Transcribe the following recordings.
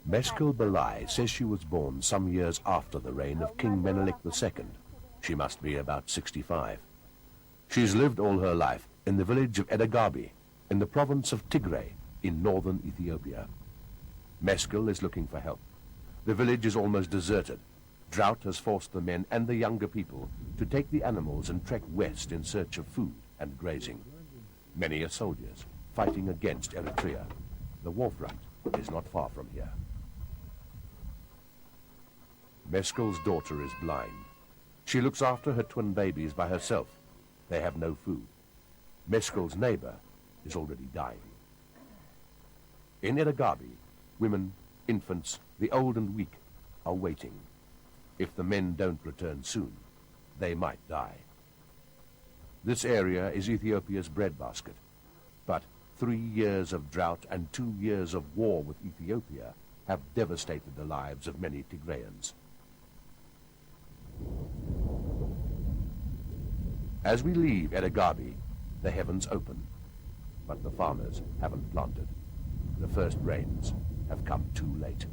Meskel Belai says she was born some years after the reign of King Menelik II. She must be about 65. She's lived all her life in the village of Edagabi, in the province of Tigray, in northern Ethiopia. Meskel is looking for help. The village is almost deserted. Drought has forced the men and the younger people to take the animals and trek west in search of food and grazing. Many are soldiers fighting against Eritrea. The war front is not far from here. Meskel's daughter is blind. She looks after her twin babies by herself. They have no food. Meskel's neighbour is already dying. In Edagabi, women, infants, the old and weak are waiting. If the men don't return soon, they might die. This area is Ethiopia's breadbasket, but 3 years of drought and 2 years of war with Ethiopia have devastated the lives of many Tigrayans. As we leave Edagabi, the heavens open, but the farmers haven't planted. The first rains have come too late.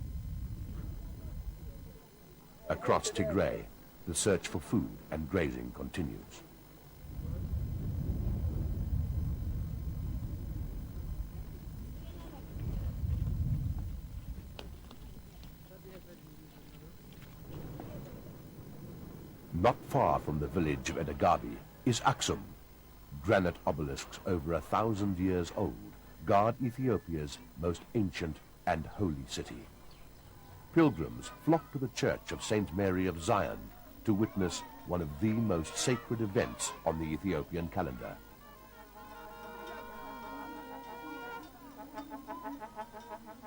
Across Tigray, the search for food and grazing continues. Not far from the village of Edagabi is Axum. Granite obelisks over 1,000 years old guard Ethiopia's most ancient and holy city. Pilgrims flock to the church of St. Mary of Zion to witness one of the most sacred events on the Ethiopian calendar.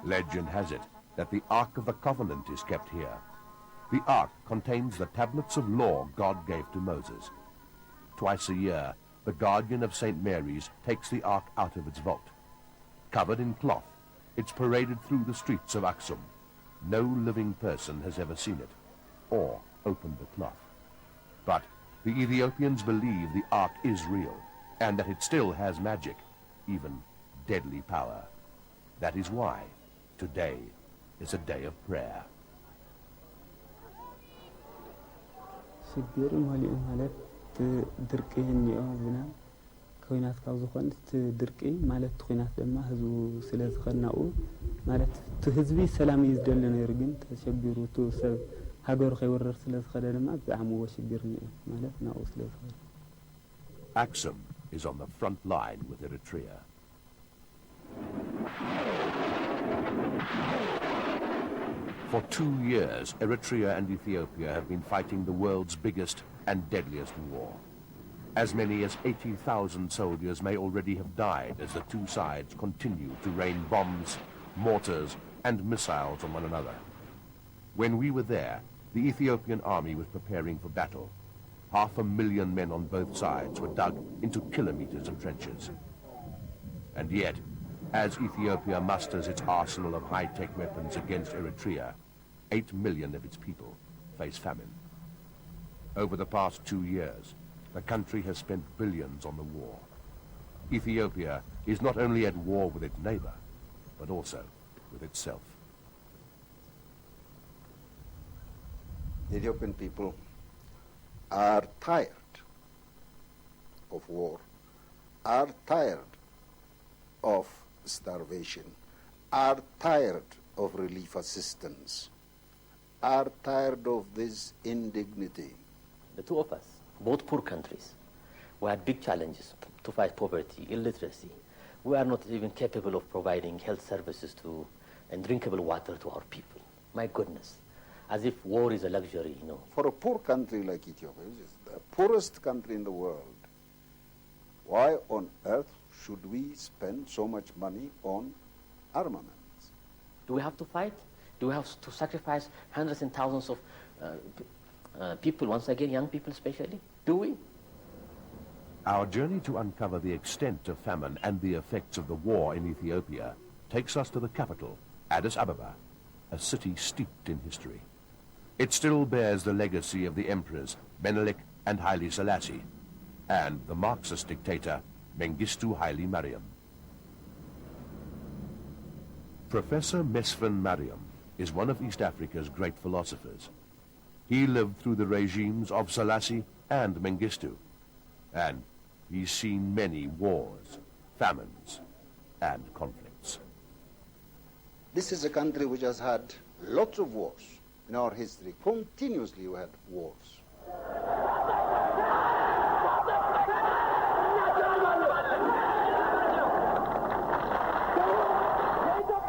Legend has it that the Ark of the Covenant is kept here. The Ark contains the tablets of law God gave to Moses. Twice a year, the guardian of St. Mary's takes the Ark out of its vault. Covered in cloth, it's paraded through the streets of Axum. No living person has ever seen it, or opened the cloth. But the Ethiopians believe the Ark is real, and that it still has magic, even deadly power. That is why today is a day of prayer. شبير مالي مالت درقي هنيو زنا كوينات كابزخون درقي مالت كوينات دما هزو سلاز خناو مالت تهزبي سلام يزدلنا يرغن تشبيرو تو سب هاغور خيورر سلاز خدلما بعمو شبير مالت ناو سلاز Axum is on the front line with Eritrea. For 2 years, Eritrea and Ethiopia have been fighting the world's biggest and deadliest war. As many as 80,000 soldiers may already have died as the two sides continue to rain bombs, mortars, and missiles on one another. When we were there, the Ethiopian army was preparing for battle. 500,000 men on both sides were dug into kilometers of trenches. And yet, as Ethiopia musters its arsenal of high-tech weapons against Eritrea, 8 million of its people face famine. Over the past 2 years, the country has spent billions on the war. Ethiopia is not only at war with its neighbor, but also with itself. The Ethiopian people are tired of war, are tired of starvation, are tired of relief assistance, are tired of this indignity. The two of us, both poor countries, we had big challenges to fight poverty, illiteracy. We are not even capable of providing health services to and drinkable water to our people. My goodness, as if war is a luxury, you know. For a poor country like Ethiopia, which is the poorest country in the world, why on earth should we spend so much money on armaments? Do we have to fight? Do we have to sacrifice hundreds and thousands of people, once again, young people especially? Do we? Our journey to uncover the extent of famine and the effects of the war in Ethiopia takes us to the capital, Addis Ababa, a city steeped in history. It still bears the legacy of the emperors Menelik and Haile Selassie, and the Marxist dictator Mengistu Haile Mariam. Professor Mesfin Mariam is one of East Africa's great philosophers. He lived through the regimes of Selassie and Mengistu, and he's seen many wars, famines, and conflicts. This is a country which has had lots of wars in our history. Continuously we had wars.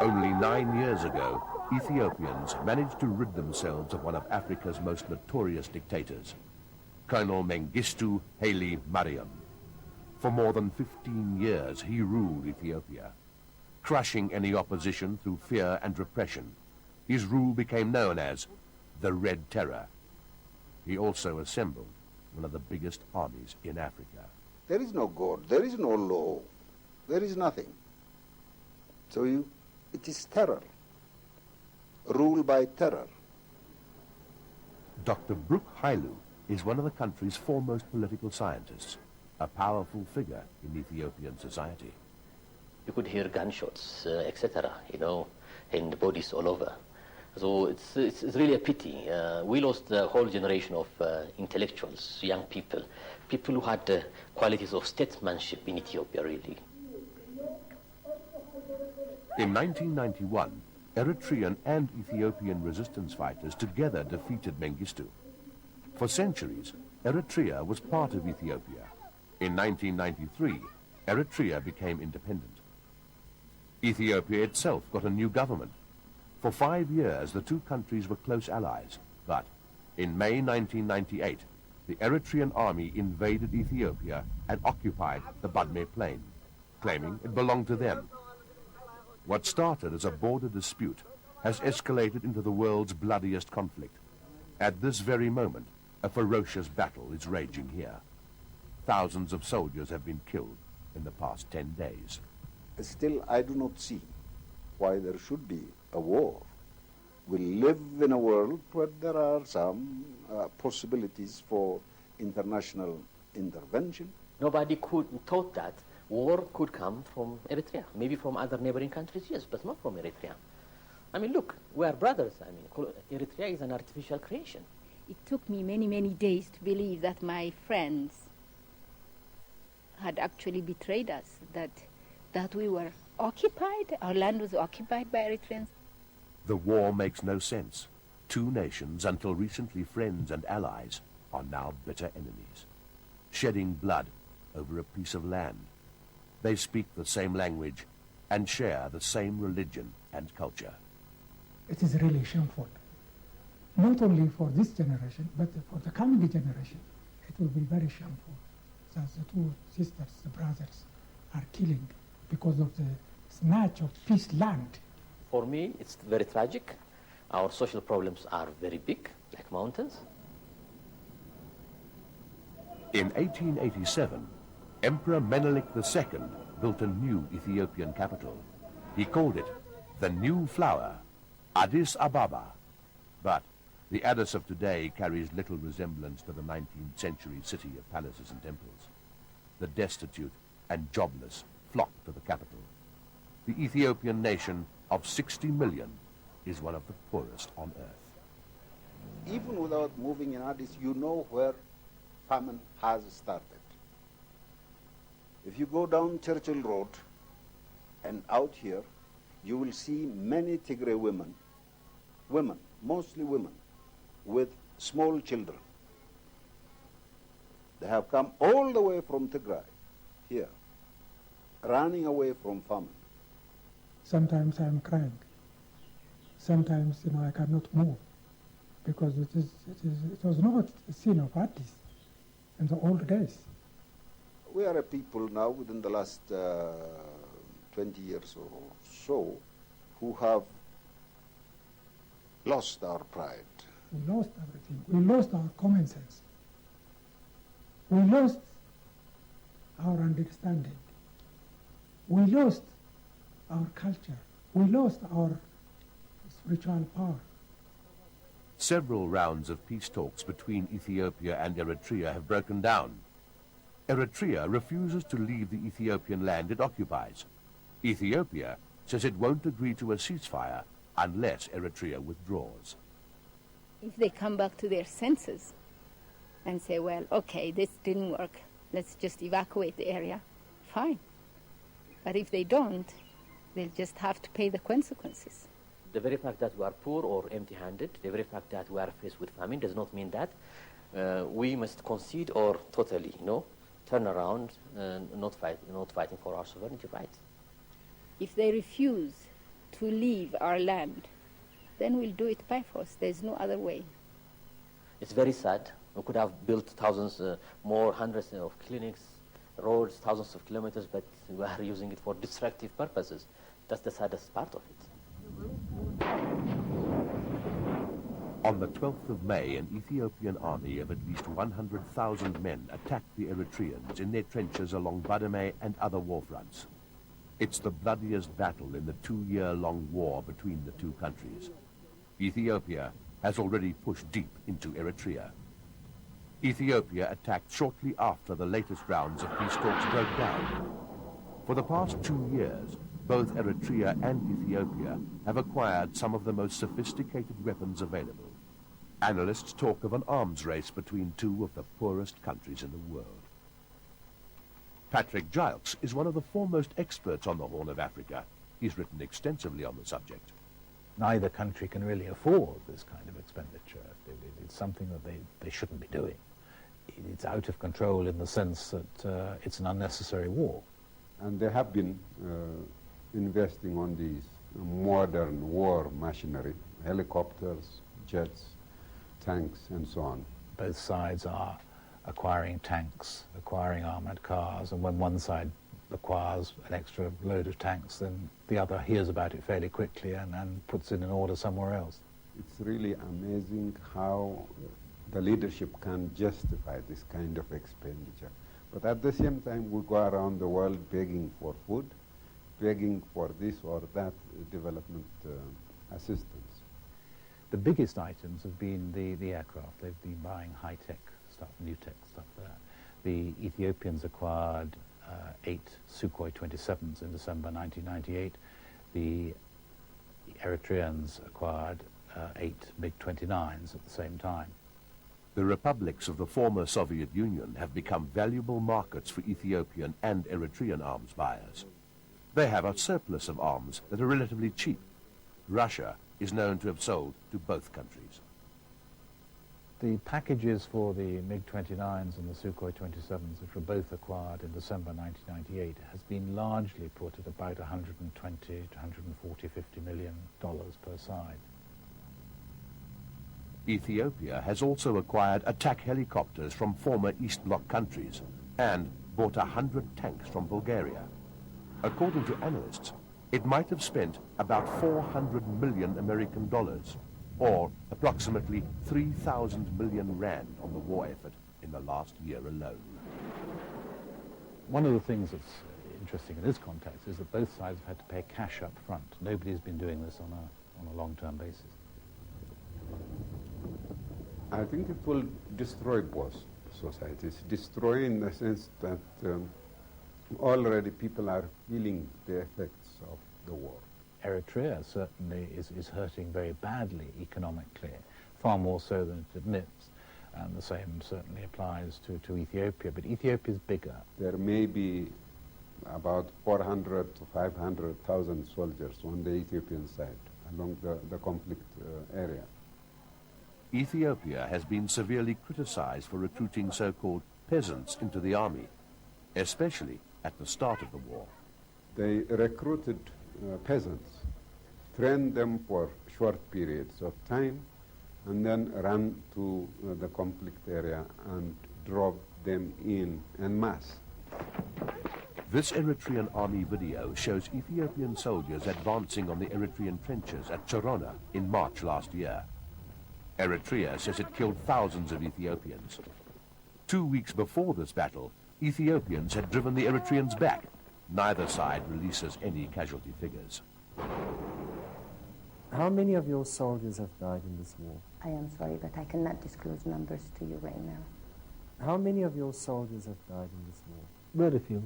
Only 9 years ago, Ethiopians managed to rid themselves of one of Africa's most notorious dictators, Colonel Mengistu Haile Mariam. For more than 15 years, he ruled Ethiopia, crushing any opposition through fear and repression. His rule became known as the Red Terror. He also assembled one of the biggest armies in Africa. There is no God, there is no law, there is nothing. So it is terror, rule by terror. Dr. Brooke Hailu is one of the country's foremost political scientists, a powerful figure in Ethiopian society. You could hear gunshots, etc., and the bodies all over. So it's really a pity. We lost the whole generation of intellectuals, young people who had qualities of statesmanship in Ethiopia, really. In 1991, Eritrean and Ethiopian resistance fighters together defeated Mengistu. For centuries, Eritrea was part of Ethiopia. In 1993, Eritrea became independent. Ethiopia itself got a new government. For 5 years, the two countries were close allies, but in May 1998, the Eritrean army invaded Ethiopia and occupied the Badme plain, claiming it belonged to them. What started as a border dispute has escalated into the world's bloodiest conflict. At this very moment, a ferocious battle is raging here. Thousands of soldiers have been killed in the past 10 days. Still, I do not see why there should be a war. We live in a world where there are some possibilities for international intervention. Nobody could thought that war could come from Eritrea, maybe from other neighboring countries, yes, but not from Eritrea. I mean, look, we are brothers. I mean, Eritrea is an artificial creation. It took me many, many days to believe that my friends had actually betrayed us, that we were occupied, our land was occupied by Eritreans. The war makes no sense. Two nations, until recently friends and allies, are now bitter enemies, shedding blood over a piece of land. They speak the same language and share the same religion and culture. It is really shameful, not only for this generation, but for the coming generation. It will be very shameful that the two sisters, the brothers, are killing because of the snatch of peace land. For me, it's very tragic. Our social problems are very big, like mountains. In 1887, Emperor Menelik II built a new Ethiopian capital. He called it the New Flower, Addis Ababa. But the Addis of today carries little resemblance to the 19th century city of palaces and temples. The destitute and jobless flock to the capital. The Ethiopian nation of 60 million is one of the poorest on earth. Even without moving in Addis, you know where famine has started. If you go down Churchill Road and out here, you will see many Tigray women, mostly women, with small children. They have come all the way from Tigray, here, running away from famine. Sometimes I am crying. Sometimes, I cannot move because it was not a scene of Addis in the old days. We are a people now within the last 20 years or so who have lost our pride. We lost everything. We lost our common sense. We lost our understanding. We lost our culture. We lost our spiritual power. Several rounds of peace talks between Ethiopia and Eritrea have broken down. Eritrea refuses to leave the Ethiopian land it occupies. Ethiopia says it won't agree to a ceasefire unless Eritrea withdraws. If they come back to their senses and say, well, okay, this didn't work, let's just evacuate the area, fine. But if they don't, they'll just have to pay the consequences. The very fact that we are poor or empty-handed, the very fact that we are faced with famine does not mean that we must concede or totally, turn around and not fighting for our sovereignty rights. If they refuse to leave our land, then we'll do it by force. There's no other way. It's very sad. We could have built thousands more, hundreds of clinics, roads, thousands of kilometers, but we are using it for destructive purposes. That's the saddest part of it. On the 12th of May, an Ethiopian army of at least 100,000 men attacked the Eritreans in their trenches along Badme and other war fronts. It's the bloodiest battle in the 2-year-long war between the two countries. Ethiopia has already pushed deep into Eritrea. Ethiopia attacked shortly after the latest rounds of peace talks broke down. For the past 2 years, both Eritrea and Ethiopia have acquired some of the most sophisticated weapons available. Analysts talk of an arms race between two of the poorest countries in the world. Patrick Giles is one of the foremost experts on the Horn of Africa. He's written extensively on the subject. Neither country can really afford this kind of expenditure. It's something that they shouldn't be doing. It's out of control in the sense that it's an unnecessary war. And they have been investing on these modern war machinery, helicopters, jets, tanks, and so on. Both sides are acquiring tanks, acquiring armoured cars, and when one side acquires an extra load of tanks, then the other hears about it fairly quickly and puts it in order somewhere else. It's really amazing how the leadership can justify this kind of expenditure. But at the same time, we go around the world begging for food, begging for this or that development assistance. The biggest items have been the aircraft. They've been buying high-tech stuff, new tech stuff there. The Ethiopians acquired 8 Sukhoi 27s in December 1998. The Eritreans acquired 8 MiG-29s at the same time. The republics of the former Soviet Union have become valuable markets for Ethiopian and Eritrean arms buyers. They have a surplus of arms that are relatively cheap. Russia is known to have sold to both countries. The packages for the MiG-29s and the Sukhoi 27s, which were both acquired in December 1998, has been largely put at about 120 to 140, $50 million per side. Ethiopia has also acquired attack helicopters from former East Bloc countries and bought 100 tanks from Bulgaria. According to analysts, it might have spent about 400 million American dollars, or approximately 3,000 million rand on the war effort in the last year alone. One of the things that's interesting in this context is that both sides have had to pay cash up front. Nobody's been doing this on a long-term basis. I think it will destroy both societies. Destroy in the sense that already people are feeling the effects of the war. Eritrea certainly is hurting very badly economically, far more so than it admits, and the same certainly applies to Ethiopia, but Ethiopia is bigger. There may be about 400 to 500,000 soldiers on the Ethiopian side along the conflict area. Ethiopia has been severely criticized for recruiting so-called peasants into the army, especially at the start of the war. They recruited peasants, trained them for short periods of time, and then ran to the conflict area and drove them in en masse. This Eritrean army video shows Ethiopian soldiers advancing on the Eritrean trenches at Chorona in March last year. Eritrea says it killed thousands of Ethiopians. 2 weeks before this battle, Ethiopians had driven the Eritreans back. Neither side releases any casualty figures. How many of your soldiers have died in this war? I am sorry, but I cannot disclose numbers to you right now. How many of your soldiers have died in this war? Very few,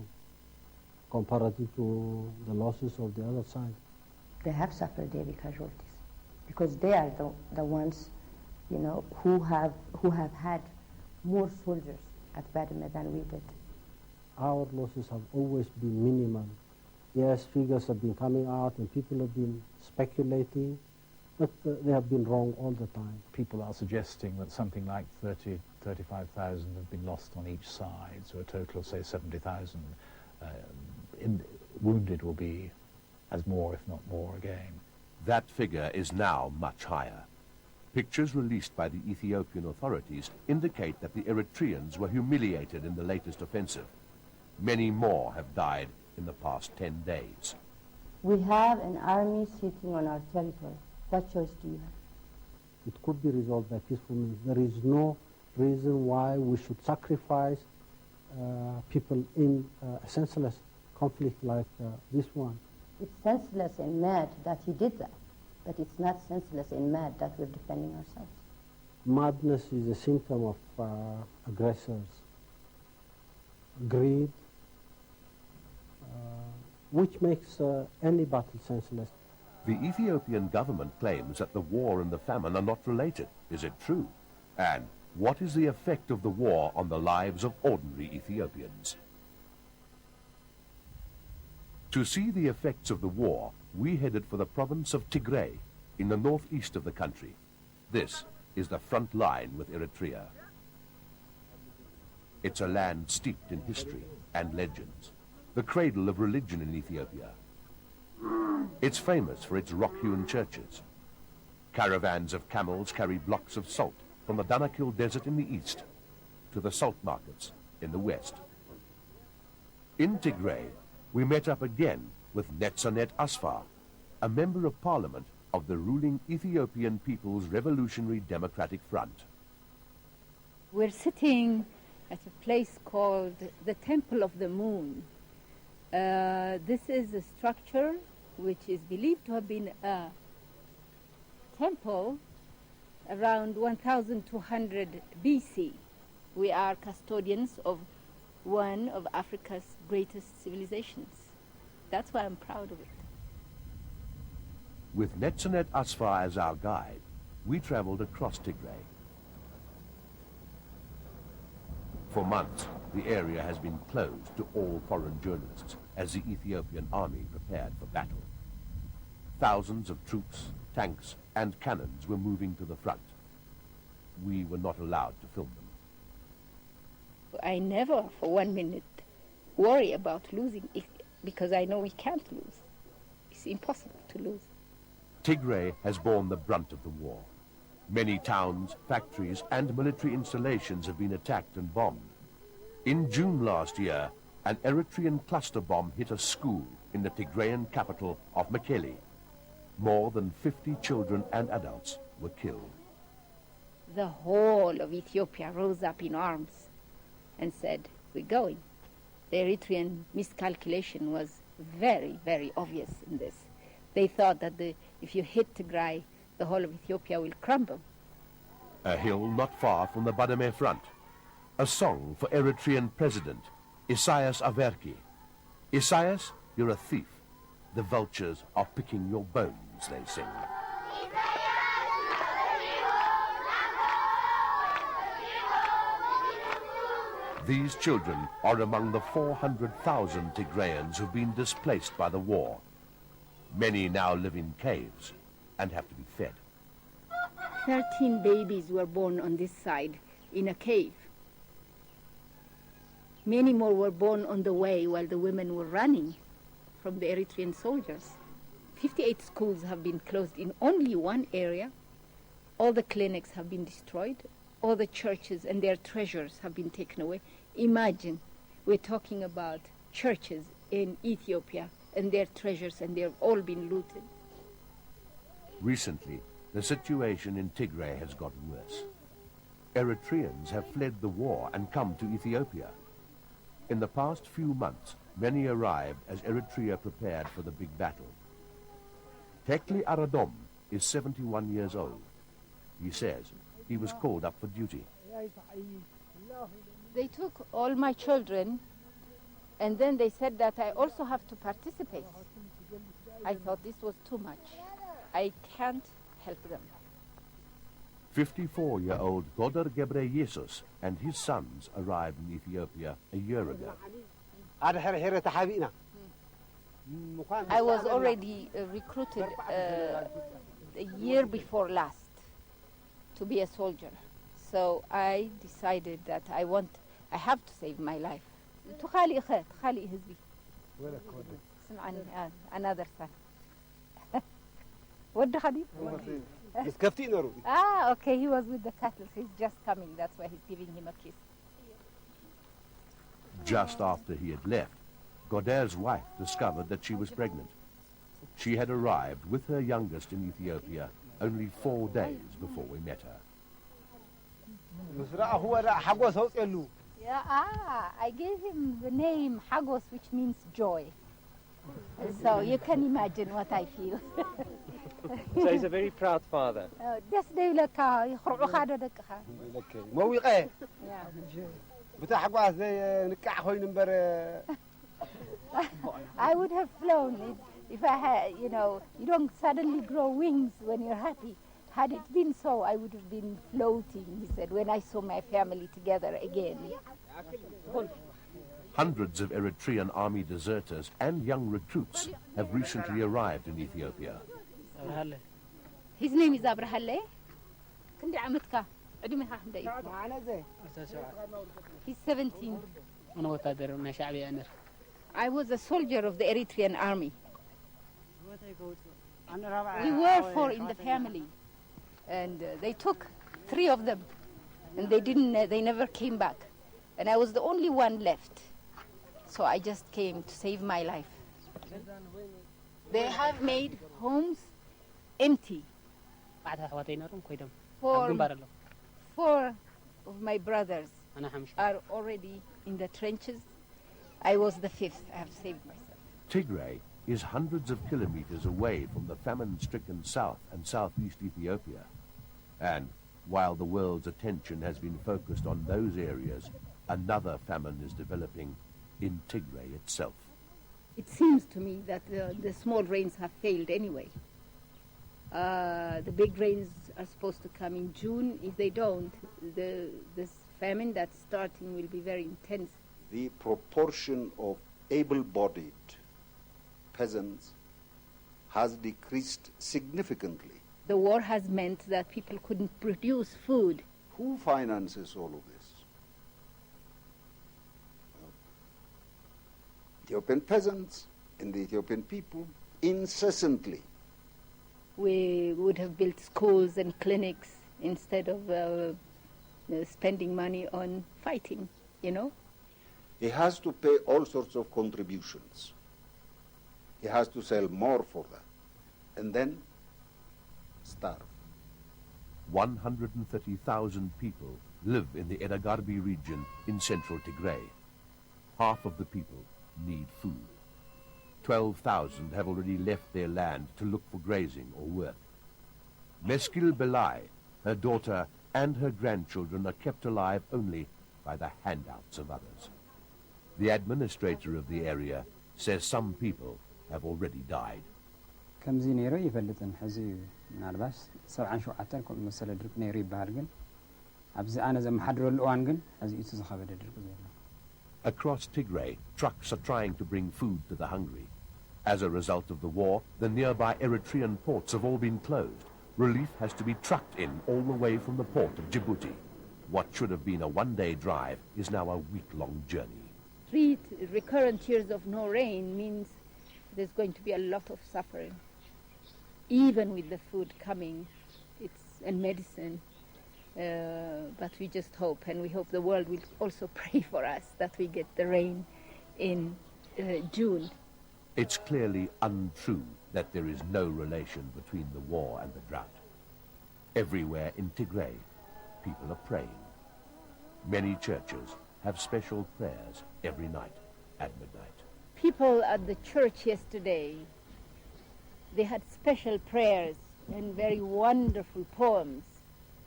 comparative to the losses of the other side. They have suffered heavy casualties. because they are the ones, you know, who have had more soldiers at Badme than we did. Our losses have always been minimal. Yes, figures have been coming out and people have been speculating, but they have been wrong all the time. People are suggesting that something like 35,000 have been lost on each side, so a total of, say, 70,000. Wounded will be as more, if not more, again. That figure is now much higher. Pictures released by the Ethiopian authorities indicate that the Eritreans were humiliated in the latest offensive. Many more have died in the past 10 days. We have an army sitting on our territory. What choice do you have? It could be resolved by peaceful means. There is no reason why we should sacrifice people in a senseless conflict like this one. It's senseless and mad that he did that, but it's not senseless and mad that we're defending ourselves. Madness is a symptom of aggressors. Greed, which makes any battle senseless. The Ethiopian government claims that the war and the famine are not related. Is it true? And what is the effect of the war on the lives of ordinary Ethiopians? To see the effects of the war, we headed for the province of Tigray, in the northeast of the country. This is the front line with Eritrea. It's a land steeped in history and legends, the cradle of religion in Ethiopia. It's famous for its rock-hewn churches. Caravans of camels carry blocks of salt from the Danakil Desert in the east to the salt markets in the west. In Tigray, we met up again with Netzanet Asfar, a member of parliament of the ruling Ethiopian People's Revolutionary Democratic Front. We're sitting at a place called the Temple of the Moon. This is a structure which is believed to have been a temple around 1200 BC. We are custodians of one of Africa's greatest civilizations. That's why I'm proud of it. With Netzanet Asfar as our guide, we traveled across Tigray. For months, the area has been closed to all foreign journalists as the Ethiopian army prepared for battle. Thousands of troops, tanks, and cannons were moving to the front. We were not allowed to film them. I never for 1 minute worry about losing because I know we can't lose. It's impossible to lose. Tigray has borne the brunt of the war. Many towns, factories, and military installations have been attacked and bombed. In June last year, an Eritrean cluster bomb hit a school in the Tigrayan capital of Mekelle. More than 50 children and adults were killed. The whole of Ethiopia rose up in arms and said, we're going. The Eritrean miscalculation was very, very obvious in this. They thought that if you hit Tigray, the whole of Ethiopia will crumble. A hill not far from the Badme front. A song for Eritrean President Isaias Afwerki. Isaias, you're a thief. The vultures are picking your bones, they sing. These children are among the 400,000 Tigrayans who've been displaced by the war. Many now live in caves and have to be fed. 13 babies were born on this side in a cave. Many more were born on the way while the women were running from the Eritrean soldiers. 58 schools have been closed in only one area. All the clinics have been destroyed. All the churches and their treasures have been taken away. Imagine, we're talking about churches in Ethiopia and their treasures, and they've all been looted. Recently, the situation in Tigray has gotten worse. Eritreans have fled the war and come to Ethiopia. In the past few months, many arrived as Eritrea prepared for the big battle. Tekli Aradom is 71 years old. He says he was called up for duty. They took all my children, and then they said that I also have to participate. I thought this was too much. I can't help them. 54-year-old Godar Gebreyesus and his sons arrived in Ethiopia a year ago. I was already recruited a year before last to be a soldier. So I decided that I have to save my life. Another son. What the hadith? Ah, okay, he was with the cattle. He's just coming. That's why he's giving him a kiss. Just after he had left, Goder's wife discovered that she was pregnant. She had arrived with her youngest in Ethiopia only 4 days before we met her. Yeah, I gave him the name Hagos, which means joy. So you can imagine what I feel. So he's a very proud father. I would have flown if I had, you don't suddenly grow wings when you're happy. Had it been so, I would have been floating, he said, when I saw my family together again. Hundreds of Eritrean army deserters and young recruits have recently arrived in Ethiopia. His name is Abrahalle. He's 17. I was a soldier of the Eritrean army. We were 4 in the family, and they took 3 of them, and they never came back, and I was the only one left. So I just came to save my life. They have made homes empty. 4 of my brothers are already in the trenches. I was the 5th. I have saved myself. Tigray is hundreds of kilometers away from the famine-stricken south and southeast Ethiopia. And while the world's attention has been focused on those areas, another famine is developing in Tigray itself. It seems to me that the small rains have failed anyway. The big rains are supposed to come in June. If they don't, this famine that's starting will be very intense. The proportion of able-bodied peasants has decreased significantly. The war has meant that people couldn't produce food. Who finances all of this? Ethiopian peasants and the Ethiopian people incessantly. We would have built schools and clinics instead of spending money on fighting, He has to pay all sorts of contributions. He has to sell more for that, and then starve. 130,000 people live in the Edagarbi region in central Tigray. Half of the people need food. 12,000 have already left their land to look for grazing or work. Meskil Belai, her daughter, and her grandchildren are kept alive only by the handouts of others. The administrator of the area says some people have already died. ከምዚ ነይሩ ይፈልጥን ሕዚ ምናልባሽ 77 ከምኡ መሰለ ድርቅ ነይሩ ይበሃል ግን ኣብዚ ኣነ ዘመሓድረሉ እዋን ግን ሕዚ እቲ ዝኸበደ ድርቂ ዘሎ Across Tigray, trucks are trying to bring food to the hungry. As a result of the war, the nearby Eritrean ports have all been closed. Relief has to be trucked in all the way from the port of Djibouti. What should have been a one-day drive is now a week-long journey. 3 recurrent years of no rain means there's going to be a lot of suffering. Even with the food coming, and medicine, but we just hope, and we hope the world will also pray for us that we get the rain in June. It's clearly untrue that there is no relation between the war and the drought. Everywhere in Tigray, people are praying. Many churches have special prayers every night at midnight. People at the church yesterday, they had special prayers and very wonderful poems.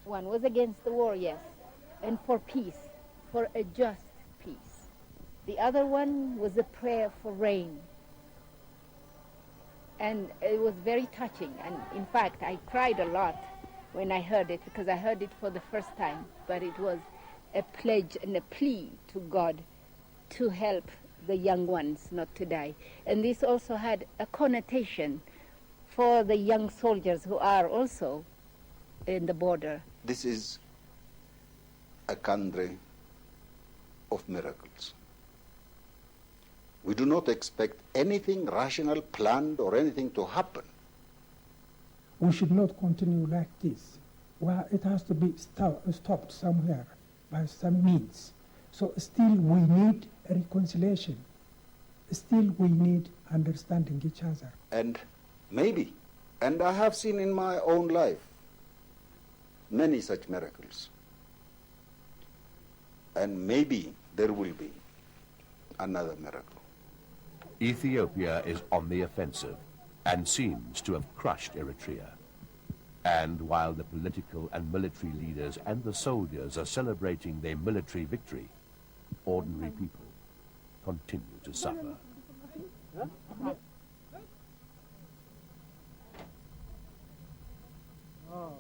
One was against the war, yes, and for peace, for a just peace. The other one was a prayer for rain. And it was very touching. And in fact, I cried a lot when I heard it, because I heard it for the first time. But it was a pledge and a plea to God to help the young ones not to die. And this also had a connotation for the young soldiers who are also in the border. This is a country of miracles. We do not expect anything rational, planned, or anything to happen. We should not continue like this. Well, it has to be stopped somewhere by some means. So still we need a reconciliation. Still we need understanding each other. And maybe, and I have seen in my own life many such miracles. And maybe there will be another miracle. Ethiopia is on the offensive and seems to have crushed Eritrea. And while the political and military leaders and the soldiers are celebrating their military victory, ordinary people continue to suffer. Oh.